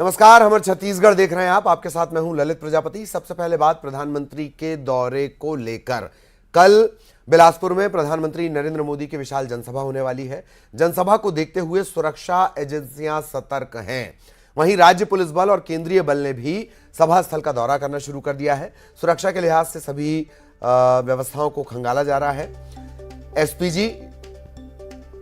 नमस्कार, हमर छत्तीसगढ़ देख रहे हैं आप। आपके साथ मैं हूं ललित प्रजापति। सबसे पहले बात प्रधानमंत्री के दौरे को लेकर। कल बिलासपुर में प्रधानमंत्री नरेंद्र मोदी की विशाल जनसभा होने वाली है। जनसभा को देखते हुए सुरक्षा एजेंसियां सतर्क हैं। वहीं राज्य पुलिस बल और केंद्रीय बल ने भी सभा स्थल का दौरा करना शुरू कर दिया है। सुरक्षा के लिहाज से सभी व्यवस्थाओं को खंगाला जा रहा है। एसपीजी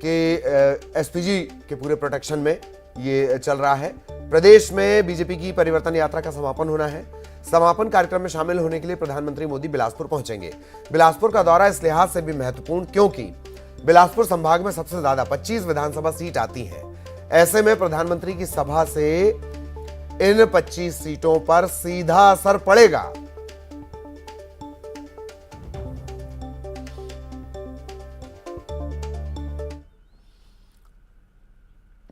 के पूरे प्रोटेक्शन में ये चल रहा है। प्रदेश में बीजेपी की परिवर्तन यात्रा का समापन होना है। समापन कार्यक्रम में शामिल होने के लिए प्रधानमंत्री मोदी बिलासपुर पहुंचेंगे। बिलासपुर का दौरा इस लिहाज से भी महत्वपूर्ण क्योंकि बिलासपुर संभाग में सबसे ज्यादा 25 विधानसभा सीट आती हैं। ऐसे में प्रधानमंत्री की सभा से इन 25 सीटों पर सीधा असर पड़ेगा।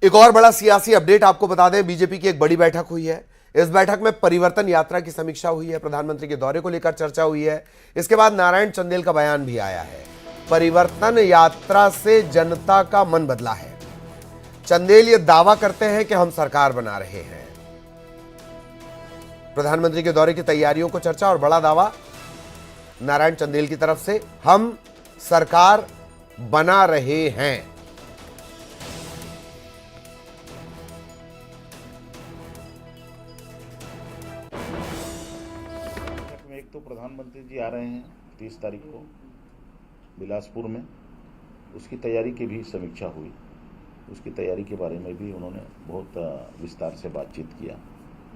एक और बड़ा सियासी अपडेट आपको बता दें, बीजेपी की एक बड़ी बैठक हुई है। इस बैठक में परिवर्तन यात्रा की समीक्षा हुई है, प्रधानमंत्री के दौरे को लेकर चर्चा हुई है। इसके बाद नारायण चंदेल का बयान भी आया है। परिवर्तन यात्रा से जनता का मन बदला है। चंदेल ये दावा करते हैं कि हम सरकार बना रहे हैं। प्रधानमंत्री के दौरे की तैयारियों को चर्चा और बड़ा दावा नारायण चंदेल की तरफ से, हम सरकार बना रहे हैं। एक तो प्रधानमंत्री जी आ रहे हैं 30 तारीख को बिलासपुर में, उसकी तैयारी की भी समीक्षा हुई। उसकी तैयारी के बारे में भी उन्होंने बहुत विस्तार से बातचीत किया।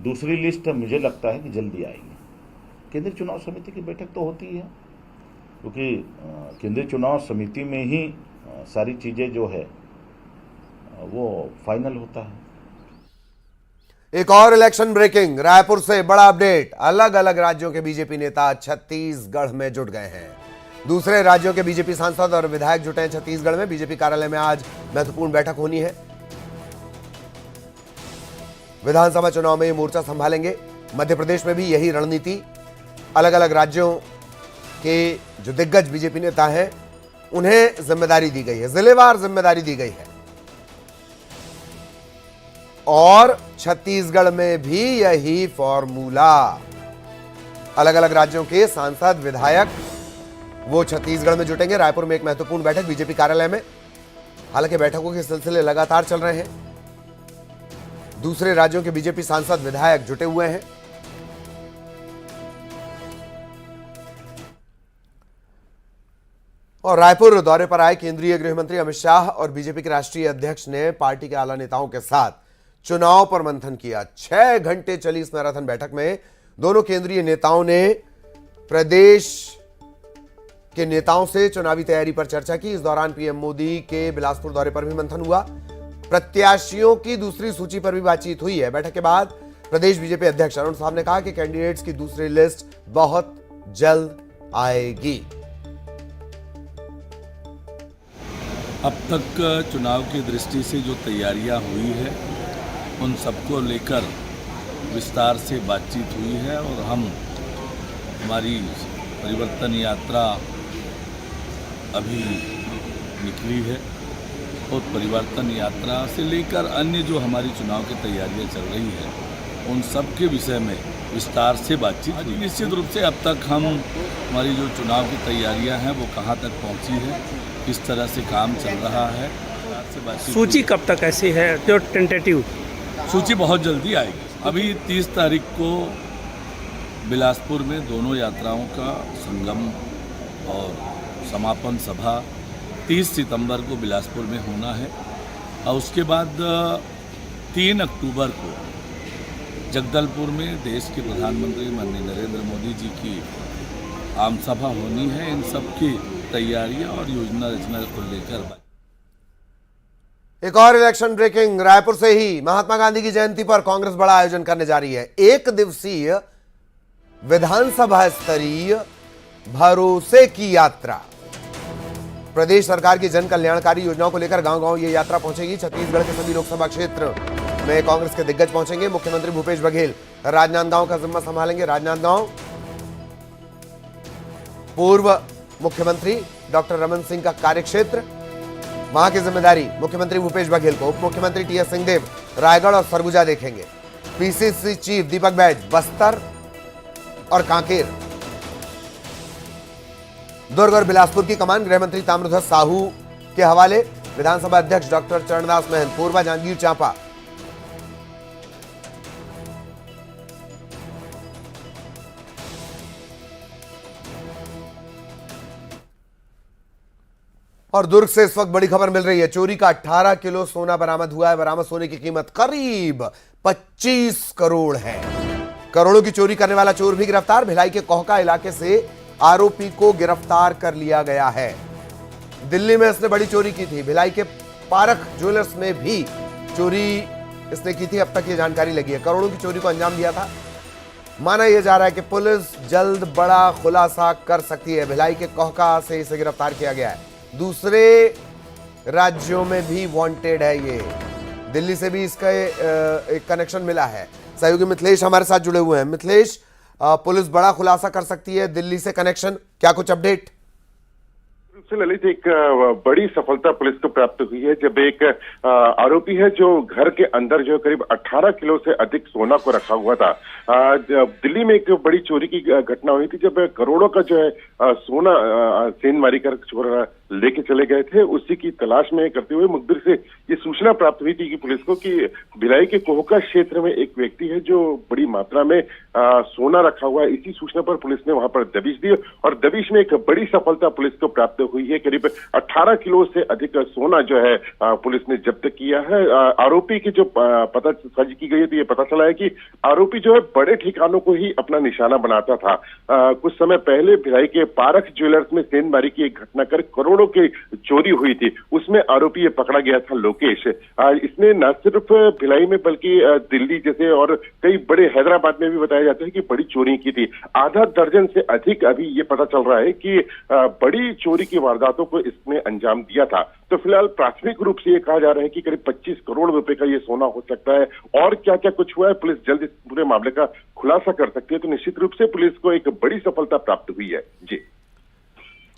दूसरी लिस्ट मुझे लगता है कि जल्दी आएगी। केंद्रीय चुनाव समिति की बैठक तो होती है, क्योंकि केंद्रीय चुनाव समिति में ही सारी चीज़ें जो है वो फाइनल होता है। एक और इलेक्शन ब्रेकिंग, रायपुर से बड़ा अपडेट। अलग अलग राज्यों के बीजेपी नेता छत्तीसगढ़ में जुट गए हैं। दूसरे राज्यों के बीजेपी सांसद और विधायक जुटे हैं छत्तीसगढ़ में। बीजेपी कार्यालय में आज महत्वपूर्ण बैठक होनी है। विधानसभा चुनाव में ये मोर्चा संभालेंगे। मध्य प्रदेश में भी यही रणनीति। अलग अलग राज्यों के जो दिग्गज बीजेपी नेता हैं उन्हें जिम्मेदारी दी गई है, जिलेवार जिम्मेदारी दी गई है। और छत्तीसगढ़ में भी यही फॉर्मूला। अलग अलग राज्यों के सांसद विधायक वो छत्तीसगढ़ में जुटेंगे। रायपुर में एक महत्वपूर्ण बैठक बीजेपी कार्यालय में। हालांकि बैठकों के सिलसिले लगातार चल रहे हैं। दूसरे राज्यों के बीजेपी सांसद विधायक जुटे हुए हैं। और रायपुर दौरे पर आए केंद्रीय गृह मंत्री अमित शाह और बीजेपी के राष्ट्रीय अध्यक्ष ने पार्टी के आला नेताओं के साथ चुनाव पर मंथन किया। 6 घंटे चली इस मैराथन बैठक में दोनों केंद्रीय नेताओं ने प्रदेश के नेताओं से चुनावी तैयारी पर चर्चा की। इस दौरान पीएम मोदी के बिलासपुर दौरे पर भी मंथन हुआ। प्रत्याशियों की दूसरी सूची पर भी बातचीत हुई है। बैठक के बाद प्रदेश बीजेपी अध्यक्ष अरुण साहब ने कहा कि कैंडिडेट्स की दूसरी लिस्ट बहुत जल्द आएगी। अब तक चुनाव की दृष्टि से जो तैयारियां हुई है उन सबको लेकर विस्तार से बातचीत हुई है और हमारी परिवर्तन यात्रा अभी निकली है और परिवर्तन यात्रा से लेकर अन्य जो हमारी चुनाव की तैयारियां चल रही हैं उन सब के विषय में विस्तार से बातचीत हुई। निश्चित रूप से अब तक हमारी जो चुनाव की तैयारियां हैं वो कहाँ तक पहुँची है, किस तरह से काम चल रहा है। सूची कब तक ऐसी है जो टेंटेटिव? सूची बहुत जल्दी आएगी। अभी 30 तारीख को बिलासपुर में दोनों यात्राओं का संगम और समापन सभा 30 सितंबर को बिलासपुर में होना है और उसके बाद 3 अक्टूबर को जगदलपुर में देश के प्रधानमंत्री माननीय नरेंद्र मोदी जी की आम सभा होनी है। इन सब की तैयारियां और योजना रचना को लेकर एक और इलेक्शन ब्रेकिंग, रायपुर से ही महात्मा गांधी की जयंती पर कांग्रेस बड़ा आयोजन करने जा रही है। 1 दिवसीय विधानसभा स्तरीय भरोसे की यात्रा। प्रदेश सरकार की जन कल्याणकारी योजनाओं को लेकर गांव-गांव ये यात्रा पहुंचेगी। छत्तीसगढ़ के सभी लोकसभा क्षेत्र में कांग्रेस के दिग्गज पहुंचेंगे। मुख्यमंत्री भूपेश बघेल राजनांदगांव का जिम्मा संभालेंगे। राजनांदगांव पूर्व मुख्यमंत्री डॉक्टर रमन सिंह का कार्यक्षेत्र। वहां की जिम्मेदारी मुख्यमंत्री भूपेश बघेल को। उप मुख्यमंत्री टीएस सिंहदेव रायगढ़ और सरगुजा देखेंगे। पीसीसी चीफ दीपक बैज बस्तर और कांकेर, दुर्ग और बिलासपुर की कमान गृह मंत्री ताम्रध्वज साहू के हवाले, विधानसभा अध्यक्ष डॉक्टर चरणदास महंत, पूर्वा जांजगीर चांपा। और दुर्ग से इस वक्त बड़ी खबर मिल रही है, चोरी का 18 किलो सोना बरामद हुआ है। बरामद सोने की कीमत करीब 25 करोड़ है। करोड़ों की चोरी करने वाला चोर भी गिरफ्तार। भिलाई के कोहका इलाके से आरोपी को गिरफ्तार कर लिया गया है। दिल्ली में इसने बड़ी चोरी की थी। भिलाई के पारख ज्वेलर्स में भी चोरी इसने की थी। अब तक ये जानकारी लगी है, करोड़ों की चोरी को अंजाम दिया था। माना यह जा रहा है कि पुलिस जल्द बड़ा खुलासा कर सकती है। भिलाई के कोहका से इसे गिरफ्तार किया गया है। दूसरे राज्यों में भी वांटेड है ये। दिल्ली से भी इसका एक कनेक्शन मिला है। सहयोगी मिथिलेश हमारे साथ जुड़े हुए हैं। मिथिलेश, पुलिस बड़ा खुलासा कर सकती है, दिल्ली से कनेक्शन, क्या कुछ अपडेट? ललित, एक बड़ी सफलता पुलिस को प्राप्त हुई है जब एक आरोपी है जो घर के अंदर जो करीब 18 किलो से अधिक सोना को रखा हुआ था। दिल्ली में एक बड़ी चोरी की घटना हुई थी जब करोड़ों का जो है सोना सेंध मारी कर चोर लेके चले गए थे। उसी की तलाश में करते हुए मुखबिर से ये सूचना प्राप्त हुई थी कि पुलिस को कि भिलाई के कोहका क्षेत्र में एक व्यक्ति है जो बड़ी मात्रा में सोना रखा हुआ है। इसी सूचना पर पुलिस ने वहां पर दबिश दी और दबिश में एक बड़ी सफलता पुलिस को प्राप्त हुई है। करीब 18 किलो से अधिक सोना जो है पुलिस ने जब्त किया है। आरोपी की जो पता साझी की गई है तो ये पता चला है कि आरोपी जो है बड़े ठिकानों को ही अपना निशाना बनाता था। कुछ समय पहले भिलाई के पारख ज्वेलर्स में सेंधमारी की एक घटना कर करोड़ों की चोरी हुई थी, उसमें आरोपी ये पकड़ा गया था लोकेश। इसने न सिर्फ भिलाई में बल्कि दिल्ली जैसे और कई बड़े हैदराबाद में भी बताया जाता है कि बड़ी चोरी की थी। आधा दर्जन से अधिक अभी ये पता चल रहा है कि बड़ी चोरी की वारदातों को इसने अंजाम दिया था। तो फिलहाल प्राथमिक रूप से ये कहा जा रहा है कि करीब 25 करोड़ रुपए का ये सोना हो सकता है। और क्या क्या कुछ हुआ है, पुलिस जल्द इस पूरे मामले का खुलासा कर सकती है। तो निश्चित रूप से पुलिस को एक बड़ी सफलता प्राप्त हुई है। जी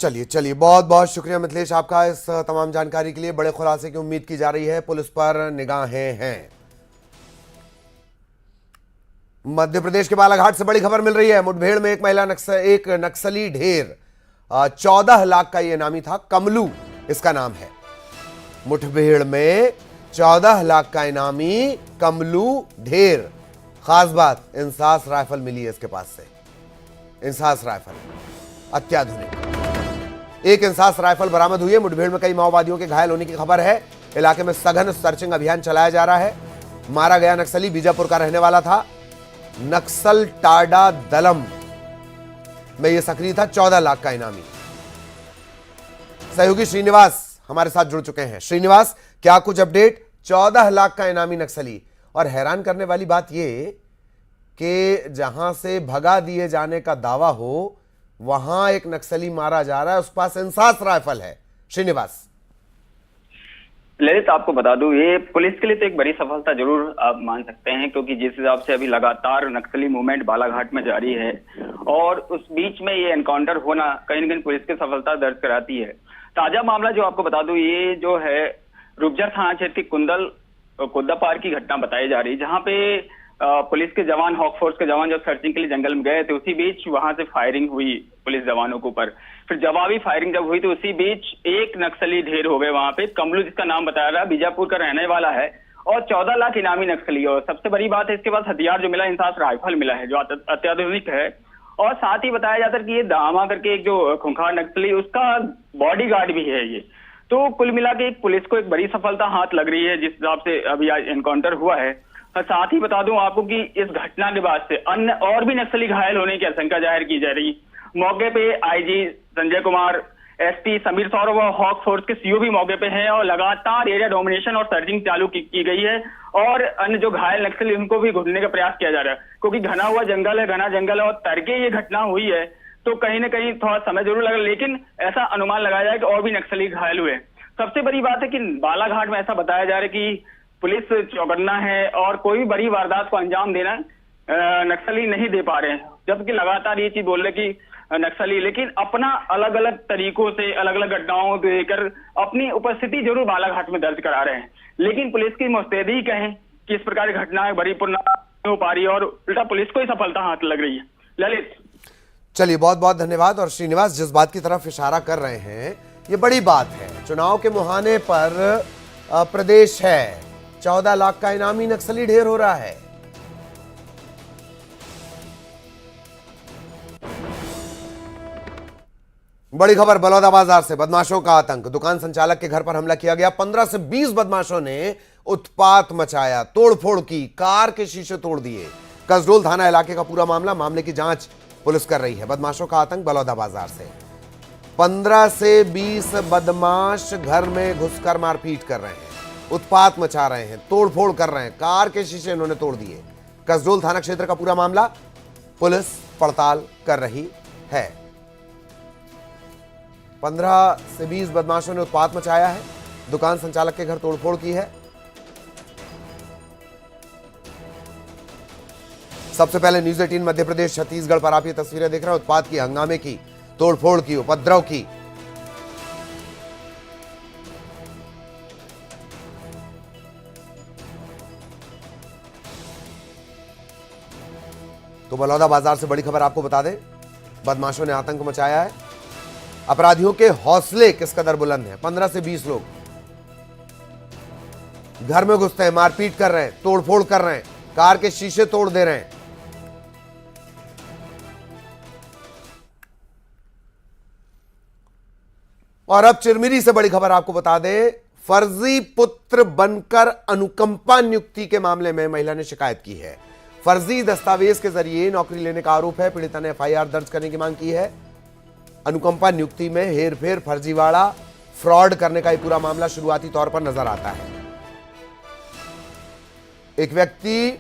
चलिए, बहुत बहुत शुक्रिया मिथिलेश आपका इस तमाम जानकारी के लिए। बड़े खुलासे की उम्मीद की जा रही है, पुलिस पर निगाहें हैं। मध्य प्रदेश के बालाघाट से बड़ी खबर मिल रही है। मुठभेड़ में एक नक्सली ढेर 14 लाख का ये इनामी था। कमलू इसका नाम है। मुठभेड़ में 14 लाख का इनामी कमलू ढेर। खास बात, इंसास राइफल मिली है इसके पास से। इंसास राइफल अत्याधुनिक। एक इंसास राइफल बरामद हुई है। मुठभेड़ में कई माओवादियों के घायल होने की खबर है। इलाके में सघन सर्चिंग अभियान चलाया जा रहा है। मारा गया नक्सली बीजापुर का रहने वाला था। नक्सल टाडा दलम में यह सक्रिय था। 14 लाख का इनामी। सहयोगी श्रीनिवास हमारे साथ जुड़ चुके हैं। श्रीनिवास, क्या कुछ अपडेट? 14 लाख का इनामी नक्सली। और हैरान करने वाली बात यह कि जहां से भगा दिए जाने का दावा हो वहां एक नक्सली मारा जा रहा है, उस पास इंसास राइफल है। श्रीनिवास, ललित, आपको बता दूं, ये पुलिस के लिए तो एक बड़ी सफलता जरूर आप मान सकते हैं, क्योंकि जिस हिसाब से अभी लगातार नक्सली मूवमेंट बालाघाट में जारी है और उस बीच में ये एनकाउंटर होना कहीं न कहीं पुलिस की सफलता दर्ज कराती है। ताजा मामला जो आपको बता दूं, ये जो है रुपझर थाना क्षेत्र की कुद्दापार की घटना बताई जा रही है, जहां पे पुलिस के जवान, हॉक फोर्स के जवान जब सर्चिंग के लिए जंगल में गए थे, उसी बीच वहां से फायरिंग हुई पुलिस जवानों के ऊपर। फिर जवाबी फायरिंग जब हुई तो उसी बीच एक नक्सली ढेर हो गए वहां पे। कमलू जिसका नाम बताया रहा, बीजापुर का रहने वाला है और 14 लाख इनामी नक्सली। और सबसे बड़ी बात है, इसके पास हथियार जो मिला, इंसास राइफल मिला है जो अत्याधुनिक है। और साथ ही बताया जाता है कि ये दामा करके एक जो खूंखार नक्सली, उसका बॉडीगार्ड भी है ये। तो कुल मिला के पुलिस को एक बड़ी सफलता हाथ लग रही है जिस हिसाब से अभी आज एनकाउंटर हुआ है। साथ ही बता दूं आपको कि इस घटना के बाद से अन्य और भी नक्सली घायल होने की आशंका जाहिर की जा रही। मौके पे आईजी संजय कुमार, एसपी समीर सौरभ और हॉक फोर्स के सीओ भी मौके पे हैं और लगातार एरिया डोमिनेशन और सर्चिंग चालू की गई है। और अन्य जो घायल नक्सली उनको भी ढूंढने का प्रयास किया जा रहा है, क्योंकि घना हुआ जंगल है, घना जंगल है और तड़के ये घटना हुई है तो कहीं ना कहीं थोड़ा समय जरूर लगा, लेकिन ऐसा अनुमान लगाया जाए कि और भी नक्सली घायल हुए। सबसे बड़ी बात है कि बालाघाट में ऐसा बताया जा रहा है कि पुलिस चौकन्ना है और कोई भी बड़ी वारदात को अंजाम देना नक्सली नहीं दे पा रहे हैं, जबकि लगातार ये चीज बोल रहे कि नक्सली लेकिन अपना अलग अलग तरीकों से अलग अलग घटनाओं को लेकर अपनी उपस्थिति जरूर बालाघाट में दर्ज करा रहे हैं। लेकिन पुलिस की मुस्तैदी कहें कि इस प्रकार की घटनाएं बड़ी हो पा रही है और उल्टा पुलिस को ही सफलता हाथ लग रही है। ललित, चलिए बहुत बहुत धन्यवाद। और श्रीनिवास, जिस बात की तरफ इशारा कर रहे हैं ये बड़ी बात है। चुनाव के मुहाने पर प्रदेश है, 14 लाख का इनामी नक्सली ढेर हो रहा है। बड़ी खबर बलौदाबाजार से, बदमाशों का आतंक। दुकान संचालक के घर पर हमला किया गया। 15 से 20 बदमाशों ने उत्पात मचाया, तोड़फोड़ की, कार के शीशे तोड़ दिए। कसडोल थाना इलाके का पूरा मामले की जांच पुलिस कर रही है। बदमाशों का आतंक बलौदाबाजार से। 15 से 20 बदमाश घर में घुसकर मारपीट कर रहे हैं, उत्पात मचा रहे हैं, तोड़फोड़ कर रहे हैं, कार के शीशे इन्होंने तोड़ दिए। कसडोल थाना क्षेत्र का पूरा मामला, पुलिस पड़ताल कर रही है। 15 से 20 बदमाशों ने उत्पात मचाया है, दुकान संचालक के घर तोड़फोड़ की है। सबसे पहले न्यूज 18 मध्य प्रदेश छत्तीसगढ़ पर आप ये तस्वीरें देख रहे हैं। उत्पात की, हंगामे की, तोड़फोड़ की, उपद्रव की। तो बलौदाबाजार से बड़ी खबर आपको बता दें, बदमाशों ने आतंक मचाया है। अपराधियों के हौसले किस कदर बुलंद हैं। 15 से 20 लोग घर में घुसते हैं, मारपीट कर रहे हैं, तोड़फोड़ कर रहे हैं, कार के शीशे तोड़ दे रहे हैं। और अब चिरमिरी से बड़ी खबर आपको बता दें, फर्जी पुत्र बनकर अनुकंपा नियुक्ति के मामले में महिला ने शिकायत की है। फर्जी दस्तावेज के जरिए नौकरी लेने का आरोप है। पीड़िता ने एफआईआर दर्ज करने की मांग की है। अनुकंपा नियुक्ति में हेरफेर, फर्जीवाड़ा, फ्रॉड करने का यह पूरा मामला शुरुआती तौर पर नजर आता है। एक व्यक्ति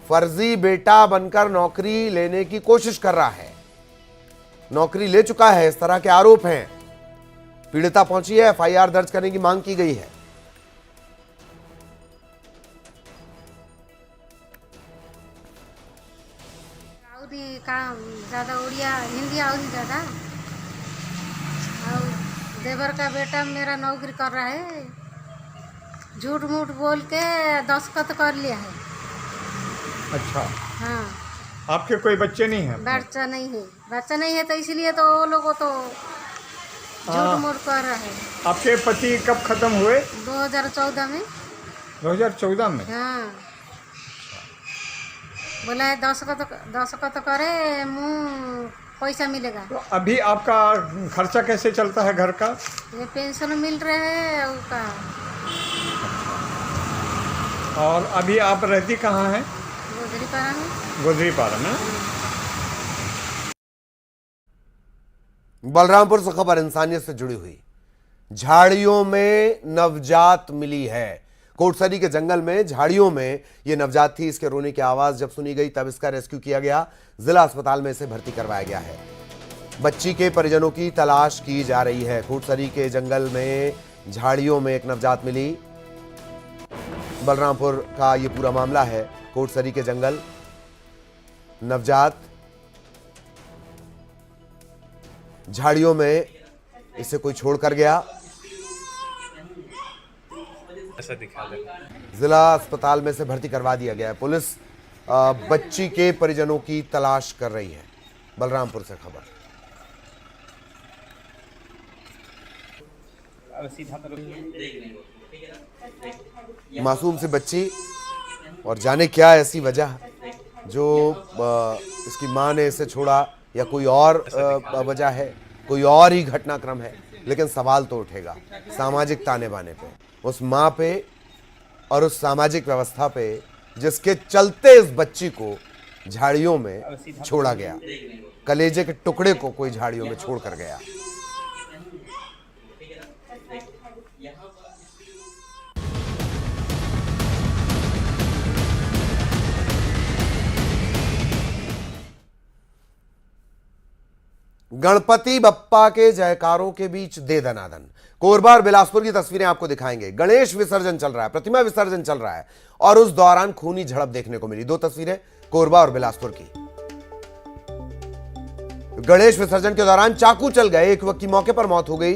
फर्जी बेटा बनकर नौकरी लेने की कोशिश कर रहा है, नौकरी ले चुका है, इस तरह के आरोप हैं। पीड़िता पहुंची है, एफआईआर दर्ज करने की मांग की गई है। ज्यादा उड़िया हिंदी आउरी ज्यादा। और देवर का बेटा मेरा नौकरी कर रहा है, झूठ मूठ बोल के दस्तखत कर लिया है। अच्छा, हाँ। आपके कोई बच्चे नहीं हैं? बच्चा नहीं है तो इसलिए तो वो लोगों तो झूठ मूठ कर रहा है। आपके पति कब खत्म हुए? 2014 में। 2014 में? हाँ। बोला है दस्तखत करे, मुँह पैसा मिलेगा। तो अभी आपका खर्चा कैसे चलता है घर का? ये पेंशन मिल रहा है उसका। और अभी आप रहती कहाँ हैं? गोदरीपारा में। गोदरीपारा में। बलरामपुर से खबर इंसानियत से जुड़ी हुई। झाड़ियों में नवजात मिली है। कोटसरी के जंगल में झाड़ियों में यह नवजात थी। इसके रोने की आवाज जब सुनी गई तब इसका रेस्क्यू किया गया। जिला अस्पताल में इसे भर्ती करवाया गया है। बच्ची के परिजनों की तलाश की जा रही है। कोटसरी के जंगल में झाड़ियों में एक नवजात मिली। बलरामपुर का यह पूरा मामला है। कोटसरी के जंगल, नवजात झाड़ियों में, इसे कोई छोड़कर गया। जिला अस्पताल में से भर्ती करवा दिया गया है। पुलिस बच्ची के परिजनों की तलाश कर रही है। बलरामपुर से खबर। मासूम सी बच्ची, और जाने क्या ऐसी वजह जो इसकी मां ने इसे छोड़ा, या कोई और वजह है, कोई और ही घटनाक्रम है। लेकिन सवाल तो उठेगा सामाजिक ताने बाने पे, उस मां पे और उस सामाजिक व्यवस्था पे जिसके चलते इस बच्ची को झाड़ियों में छोड़ा गया। कलेजे के टुकड़े को कोई झाड़ियों में छोड़ कर गया। गणपति बप्पा के जयकारों के बीच दे दनादन। कोरबा और बिलासपुर की तस्वीरें आपको दिखाएंगे। गणेश विसर्जन चल रहा है, प्रतिमा विसर्जन चल रहा है, और उस दौरान खूनी झड़प देखने को मिली। दो तस्वीरें कोरबा और बिलासपुर की। गणेश विसर्जन के दौरान चाकू चल गए, एक युवक की मौके पर मौत हो गई,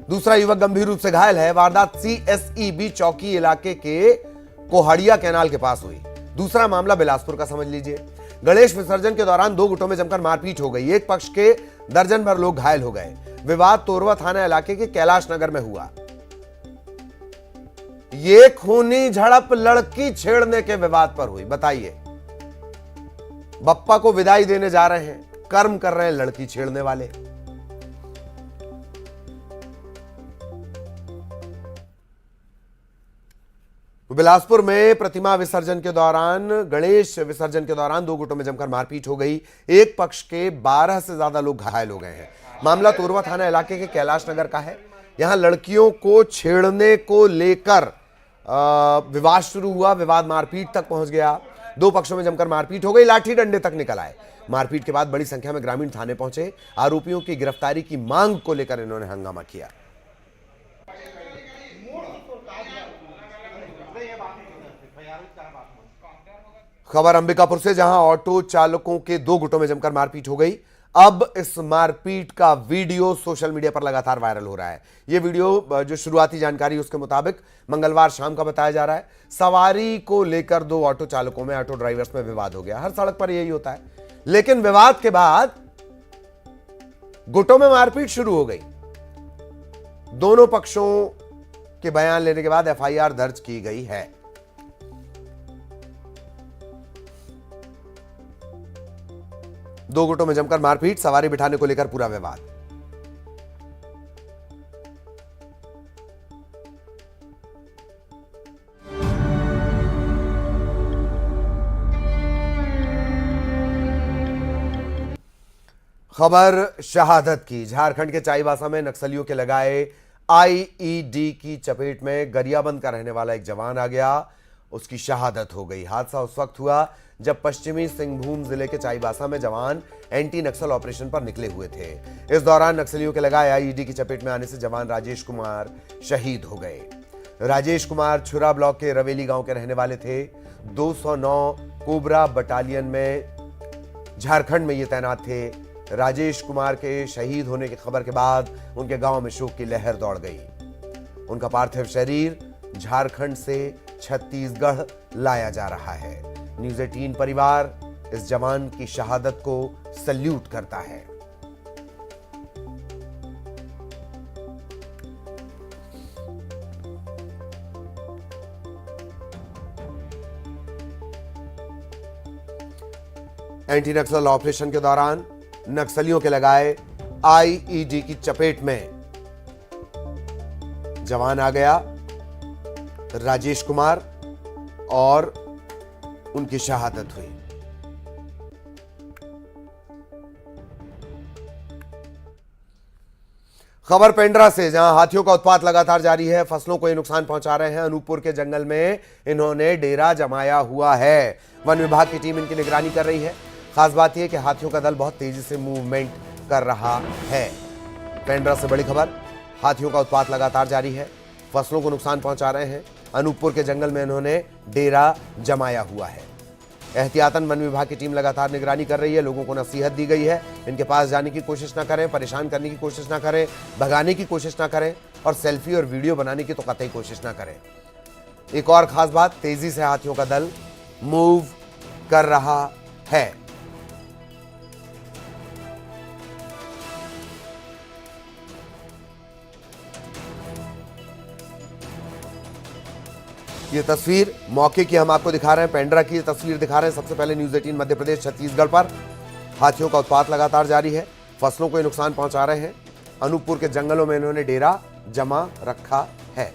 दूसरा युवक गंभीर रूप से घायल है। वारदात CSEB चौकी इलाके के कोहड़िया कैनाल के पास हुई। दूसरा मामला बिलासपुर का समझ लीजिए। गणेश विसर्जन के दौरान दो गुटों में जमकर मारपीट हो गई। एक पक्ष के दर्जन भर लोग घायल हो गए। विवाद तोरवा थाना इलाके के कैलाश नगर में हुआ। ये खूनी झड़प लड़की छेड़ने के विवाद पर हुई। बताइए, बप्पा को विदाई देने जा रहे हैं, कर्म कर रहे हैं लड़की छेड़ने वाले। बिलासपुर में प्रतिमा विसर्जन के दौरान, गणेश विसर्जन के दौरान दो गुटों में जमकर मारपीट हो गई। एक पक्ष के 12 से ज्यादा लोग घायल हो गए हैं। मामला तोरवा थाना इलाके के कैलाश नगर का है। यहां लड़कियों को छेड़ने को लेकर विवाद शुरू हुआ। विवाद मारपीट तक पहुंच गया। दो पक्षों में जमकर मारपीट हो गई। लाठी डंडे तक निकल आए। मारपीट के बाद बड़ी संख्या में ग्रामीण थाने पहुंचे। आरोपियों की गिरफ्तारी की मांग को लेकर इन्होंने हंगामा किया। खबर अंबिकापुर से, जहां ऑटो चालकों के दो गुटों में जमकर मारपीट हो गई। अब इस मारपीट का वीडियो सोशल मीडिया पर लगातार वायरल हो रहा है। यह वीडियो, जो शुरुआती जानकारी उसके मुताबिक मंगलवार शाम का बताया जा रहा है। सवारी को लेकर दो ऑटो चालकों में, ऑटो ड्राइवर्स में विवाद हो गया। हर सड़क पर यही होता है। लेकिन विवाद के बाद गुटों में मारपीट शुरू हो गई। दोनों पक्षों के बयान लेने के बाद एफआईआर दर्ज की गई है। दो गुटों में जमकर मारपीट, सवारी बिठाने को लेकर पूरा विवाद। खबर शहादत की। झारखंड के चाईबासा में नक्सलियों के लगाए आईईडी की चपेट में गरियाबंद का रहने वाला एक जवान आ गया। उसकी शहादत हो गई। हादसा उस वक्त हुआ जब पश्चिमी सिंहभूम जिले के चाईबासा में जवान एंटी नक्सल ऑपरेशन पर निकले हुए थे। इस दौरान नक्सलियों के लगाए आईईडी की चपेट में आने से जवान राजेश कुमार शहीद हो गए। राजेश कुमार छुरा ब्लॉक के रवेली गांव के रहने वाले थे। 209 कोबरा बटालियन में झारखंड में ये तैनात थे। राजेश कुमार के शहीद होने की खबर के बाद उनके गांव में शोक की लहर दौड़ गई। उनका पार्थिव शरीर झारखंड से छत्तीसगढ़ लाया जा रहा है। न्यूज़ 18 परिवार इस जवान की शहादत को सल्यूट करता है। एंटी नक्सल ऑपरेशन के दौरान नक्सलियों के लगाए आईईडी की चपेट में जवान आ गया राजेश कुमार और उनकी शहादत हुई। खबर पेंड्रा से, जहां हाथियों का उत्पात लगातार जारी है। फसलों को ये नुकसान पहुंचा रहे हैं। अनूपपुर के जंगल में इन्होंने डेरा जमाया हुआ है। वन विभाग की टीम इनकी निगरानी कर रही है। खास बात यह कि हाथियों का दल बहुत तेजी से मूवमेंट कर रहा है। पेंड्रा से बड़ी खबर, हाथियों का उत्पात लगातार जारी है। फसलों को नुकसान पहुंचा रहे हैं। अनूपपुर के जंगल में इन्होंने डेरा जमाया हुआ है। एहतियातन वन विभाग की टीम लगातार निगरानी कर रही है। लोगों को नसीहत दी गई है, इनके पास जाने की कोशिश ना करें, परेशान करने की कोशिश ना करें, भगाने की कोशिश ना करें और सेल्फी और वीडियो बनाने की तो कतई कोशिश ना करें। एक और खास बात, तेजी से हाथियों का दल मूव कर रहा है। ये तस्वीर मौके की हम आपको दिखा रहे हैं। पेंड्रा की तस्वीर दिखा रहे हैं। सबसे पहले न्यूज़ 18 मध्य प्रदेश छत्तीसगढ़ पर हाथियों का उत्पात लगातार जारी है। फसलों को ये नुकसान पहुंचा रहे हैं। अनूपपुर के जंगलों में इन्होंने डेरा जमा रखा है।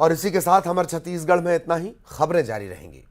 और इसी के साथ हमारे छत्तीसगढ़ में इतना ही। खबरें जारी रहेंगी।